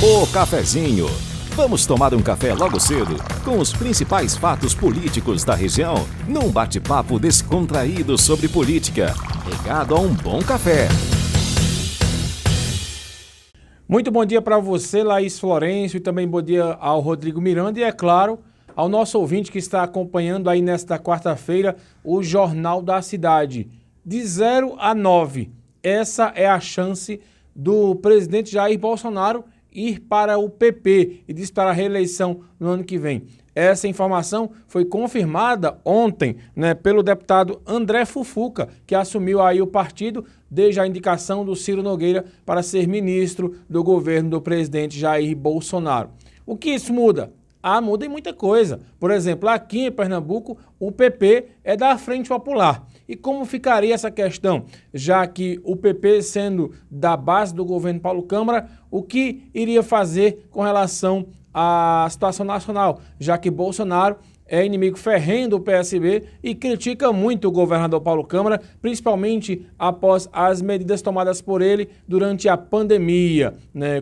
O Cafezinho. Vamos tomar um café logo cedo com os principais fatos políticos da região, num bate-papo descontraído sobre política, regado a um bom café. Muito bom dia para você, Laís Florencio, e também bom dia ao Rodrigo Miranda e, é claro, ao nosso ouvinte que está acompanhando aí nesta quarta-feira o Jornal da Cidade. De 0 a 9, essa é a chance do presidente Jair Bolsonaro ir para o PP e disputar a reeleição no ano que vem. Essa informação foi confirmada ontem, pelo deputado André Fufuca, que assumiu aí o partido desde a indicação do Ciro Nogueira para ser ministro do governo do presidente Jair Bolsonaro. O que isso muda? Muda em muita coisa. Por exemplo, aqui em Pernambuco, o PP é da Frente Popular. E como ficaria essa questão? Já que o PP, sendo da base do governo Paulo Câmara, o que iria fazer com relação à situação nacional? Já que Bolsonaro é inimigo ferrenho do PSB e critica muito o governador Paulo Câmara, principalmente após as medidas tomadas por ele durante a pandemia,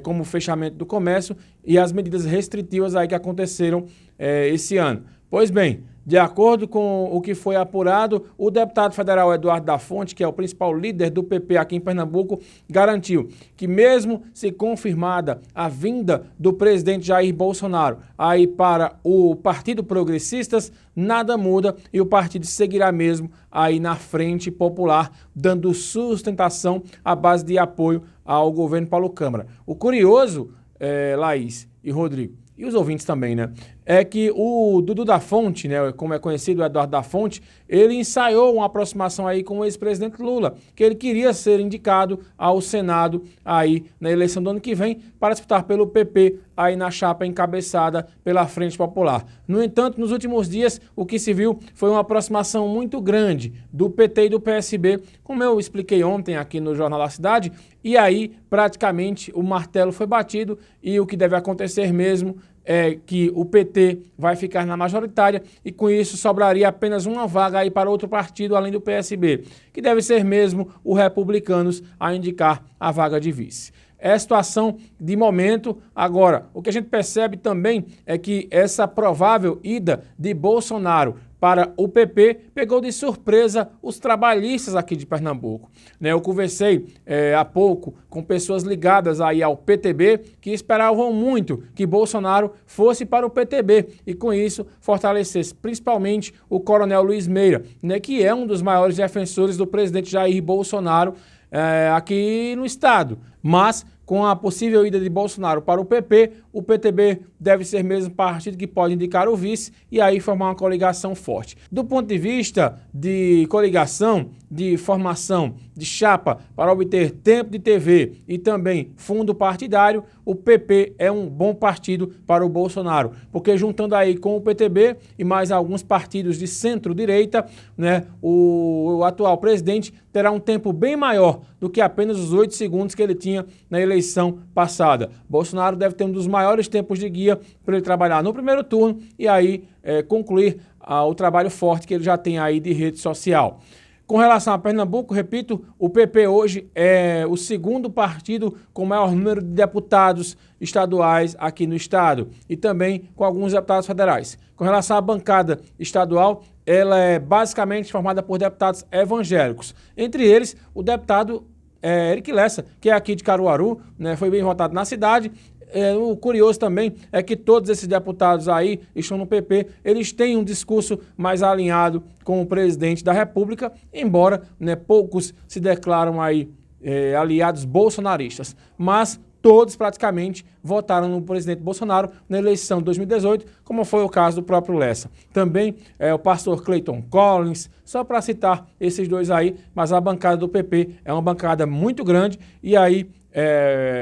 como o fechamento do comércio e as medidas restritivas aí que aconteceram esse ano. Pois bem, de acordo com o que foi apurado, o deputado federal Eduardo da Fonte, que é o principal líder do PP aqui em Pernambuco, garantiu que mesmo se confirmada a vinda do presidente Jair Bolsonaro aí para o Partido Progressistas, nada muda e o partido seguirá mesmo aí na Frente Popular, dando sustentação à base de apoio ao governo Paulo Câmara. O curioso, Laís e Rodrigo, e os ouvintes também, é que o Dudu da Fonte, como é conhecido o Eduardo da Fonte, ele ensaiou uma aproximação aí com o ex-presidente Lula, que ele queria ser indicado ao Senado aí na eleição do ano que vem para disputar pelo PP aí na chapa encabeçada pela Frente Popular. No entanto, nos últimos dias, o que se viu foi uma aproximação muito grande do PT e do PSB, como eu expliquei ontem aqui no Jornal da Cidade, e aí praticamente o martelo foi batido e o que deve acontecer mesmo é que o PT vai ficar na majoritária e com isso sobraria apenas uma vaga aí para outro partido além do PSB, que deve ser mesmo o Republicanos a indicar a vaga de vice. É a situação de momento. Agora, o que a gente percebe também é que essa provável ida de Bolsonaro para o PP pegou de surpresa os trabalhistas aqui de Pernambuco. Eu conversei há pouco com pessoas ligadas aí ao PTB que esperavam muito que Bolsonaro fosse para o PTB e com isso fortalecesse principalmente o coronel Luiz Meira, que é um dos maiores defensores do presidente Jair Bolsonaro aqui no estado. Mas com a possível ida de Bolsonaro para o PP, o PTB deve ser mesmo partido que pode indicar o vice e aí formar uma coligação forte. Do ponto de vista de coligação, de formação de chapa para obter tempo de TV e também fundo partidário, o PP é um bom partido para o Bolsonaro, porque juntando aí com o PTB e mais alguns partidos de centro-direita, o atual presidente terá um tempo bem maior do que apenas os 8 segundos que ele tinha na eleição passada. Bolsonaro deve ter um dos maiores tempos de guia para ele trabalhar no primeiro turno e aí concluir o trabalho forte que ele já tem aí de rede social. Com relação a Pernambuco, repito, o PP hoje é o segundo partido com maior número de deputados estaduais aqui no estado e também com alguns deputados federais. Com relação à bancada estadual, ela é basicamente formada por deputados evangélicos. Entre eles, o deputado Eric Lessa, que é aqui de Caruaru, foi bem votado na cidade. O curioso também é que todos esses deputados aí estão no PP, eles têm um discurso mais alinhado com o presidente da República, embora poucos se declaram aí aliados bolsonaristas, mas todos praticamente votaram no presidente Bolsonaro na eleição de 2018, como foi o caso do próprio Lessa. Também o pastor Clayton Collins, só para citar esses dois aí, mas a bancada do PP é uma bancada muito grande e aí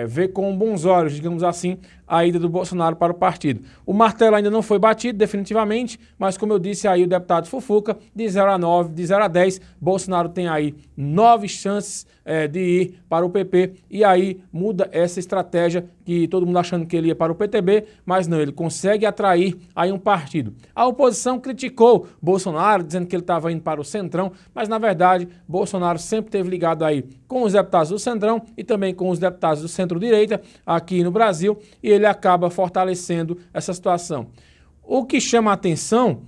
vê com bons olhos, digamos assim, a ida do Bolsonaro para o partido. O martelo ainda não foi batido definitivamente, mas como eu disse aí o deputado Fufuca, de 0 a 9, de 0 a 10, Bolsonaro tem aí 9 chances de ir para o PP e aí muda essa estratégia que todo mundo achando que ele ia para o PTB, mas não, ele consegue atrair aí um partido. A oposição criticou Bolsonaro, dizendo que ele estava indo para o Centrão, mas na verdade Bolsonaro sempre esteve ligado aí com os deputados do Centrão e também com os deputados do centro-direita aqui no Brasil e ele acaba fortalecendo essa situação. O que chama a atenção,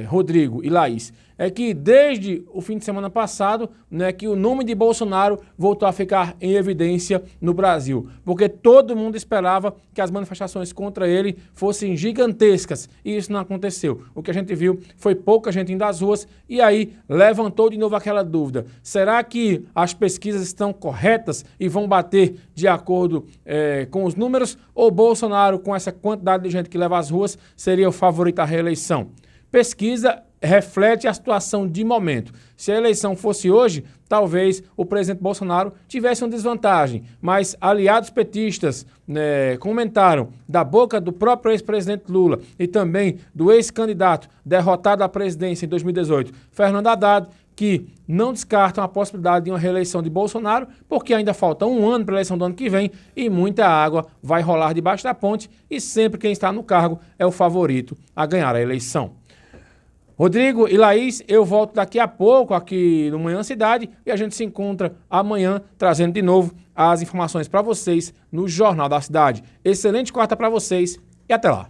Rodrigo e Laís, é que desde o fim de semana passado, né, que o nome de Bolsonaro voltou a ficar em evidência no Brasil, porque todo mundo esperava que as manifestações contra ele fossem gigantescas e isso não aconteceu. O que a gente viu foi pouca gente indo às ruas e aí levantou de novo aquela dúvida. Será que as pesquisas estão corretas e vão bater de acordo com os números ou Bolsonaro, com essa quantidade de gente que leva às ruas, seria o favorito à reeleição? Pesquisa reflete a situação de momento. Se a eleição fosse hoje, talvez o presidente Bolsonaro tivesse uma desvantagem, mas aliados petistas comentaram da boca do próprio ex-presidente Lula e também do ex-candidato derrotado à presidência em 2018, Fernando Haddad, que não descartam a possibilidade de uma reeleição de Bolsonaro, porque ainda falta um ano para a eleição do ano que vem e muita água vai rolar debaixo da ponte e sempre quem está no cargo é o favorito a ganhar a eleição. Rodrigo e Laís, eu volto daqui a pouco aqui no Manhã Cidade e a gente se encontra amanhã trazendo de novo as informações para vocês no Jornal da Cidade. Excelente quarta para vocês e até lá.